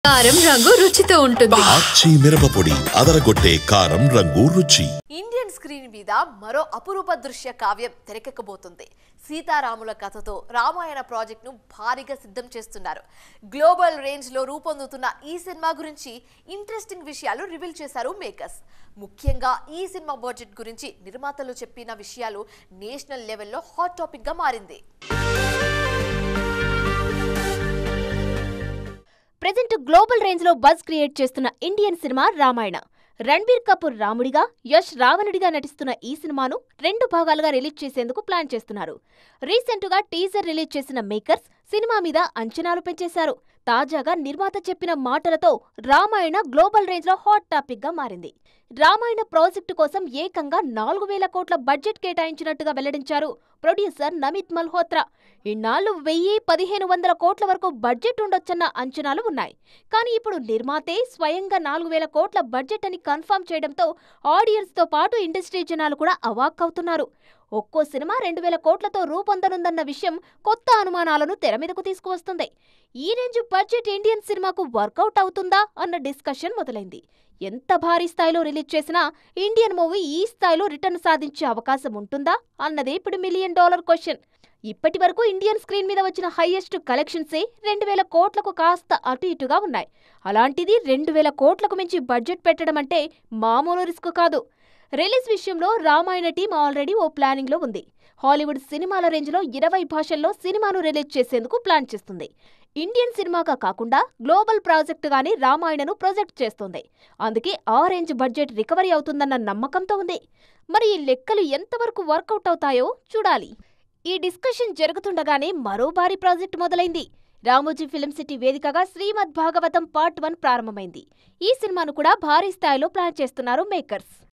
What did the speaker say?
కారం రంగు రుచితో ఉంటుంది. ఆచి మిరపపొడి అదరగొట్టే కారం రంగు రుచి. ఇండియన్ స్క్రీన్ మీద మరో అపురూప దృశ్య కావ్యం తెరకెక్కబోతుంది. సీతారాముల కథతో రామాయణ ప్రాజెక్ట్ ను భారీగా సిద్ధం చేస్తున్నారు. గ్లోబల్ రేంజ్ లో రూపొందుతున్న ఈ సినిమా గురించి ఇంట్రెస్టింగ్ విషయాలు రివీల్ చేశారు మేకర్స్. ముఖ్యంగా ఈ సినిమా బడ్జెట్ గురించి నిర్మాతలు చెప్పిన విషయాలు నేషనల్ లెవెల్లో హాట్ టాపిక్ గా మారింది. ప్రెజెంట్ గ్లోబల్ రేంజ్ లో బజ్ క్రియేట్ చేస్తున్న ఇండియన్ సినిమా రామాయణ. రణ్బీర్ కపూర్ రాముడిగా, యష్ రావణుడిగా నటిస్తున్న ఈ సినిమాను 2 భాగాలుగా రిలీజ్ చేసేందుకు ప్లాన్ చేస్తున్నారు. రీసెంట్ గా టీజర్ రిలీజ్ చేసిన మేకర్స్ సినిమా మీద అంచనాలు పెంచేశారు. తాజాగా నిర్మాత చెప్పిన మాటలతో రామాయణ గ్లోబల్ రేంజ్ లో హాట్ టాపిక్ గా మారింది. రామాయణ ప్రాజెక్టు కోసం ఏకంగా 4000 కోట్ల బడ్జెట్ కేటాయించినట్టుగా వెల్లడించారు ప్రొడ్యూసర్ నమిత్ మల్హోత్రా. ఇన్నాళ్లు 1000-1500 కోట్ల వరకు బడ్జెట్ ఉండొచ్చన్న అంచనాలు ఉన్నాయి. కానీ ఇప్పుడు నిర్మాతే స్వయంగా 4000 కోట్ల బడ్జెట్ అని కన్ఫర్మ్ చేయడంతో ఆడియన్స్ తో పాటు ఇండస్ట్రీ జనాలు కూడా అవాక్కవుతున్నారు. ఒక్కో సినిమా 2000 కోట్లతో రూపొందనుందన్న విషయం కొత్త అనుమానాలను తెరమీదకు తీసుకువస్తుంది. ఈ రేంజ్ బడ్జెట్ ఇండియన్ సినిమాకు వర్కౌట్ అవుతుందా అన్న డిస్కషన్ మొదలైంది. ఎంత భారీ స్థాయిలో రిలీజ్ చేసినా ఇండియన్ మూవీ ఈ స్థాయిలో రిటర్న్ సాధించే అవకాశం ఉంటుందా అన్నదే ఇప్పుడు $1 మిలియన్ క్వశ్చన్. ఇప్పటి వరకు ఇండియన్ స్క్రీన్ మీద వచ్చిన హైయెస్ట్ కలెక్షన్సే 2000 కోట్లకు కాస్త అటు ఇటుగా ఉన్నాయి. అలాంటిది 2000 కోట్లకు మించి బడ్జెట్ పెట్టడం అంటే మామూలు రిస్క్ కాదు. రిలీజ్ విషయంలో రామాయణ టీం ఆల్రెడీ ఓ ప్లానింగ్ లో ఉంది. హాలీవుడ్ సినిమాల రేంజ్ లో 20 భాషల్లో సినిమాను రిలీజ్ చేసేందుకు ప్లాన్ చేస్తుంది. ఇండియన్ సినిమాగా కాకుండా గ్లోబల్ ప్రాజెక్టుగానే రామాయణను ప్రొజెక్ట్ చేస్తుంది. అందుకే ఆ రేంజ్ బడ్జెట్ రికవరీ అవుతుందన్న నమ్మకంతో ఉంది. మరి ఈ లెక్కలు ఎంతవరకు వర్కౌట్ అవుతాయో చూడాలి. ఈ డిస్కషన్ జరుగుతుండగానే మరో భారీ ప్రాజెక్ట్ మొదలైంది. రామోజీ ఫిల్మ్ సిటీ వేదికగా శ్రీమద్ భాగవతం పార్ట్ 1 ప్రారంభమైంది. ఈ సినిమాను కూడా భారీ స్థాయిలో ప్లాన్ చేస్తున్నారు మేకర్స్.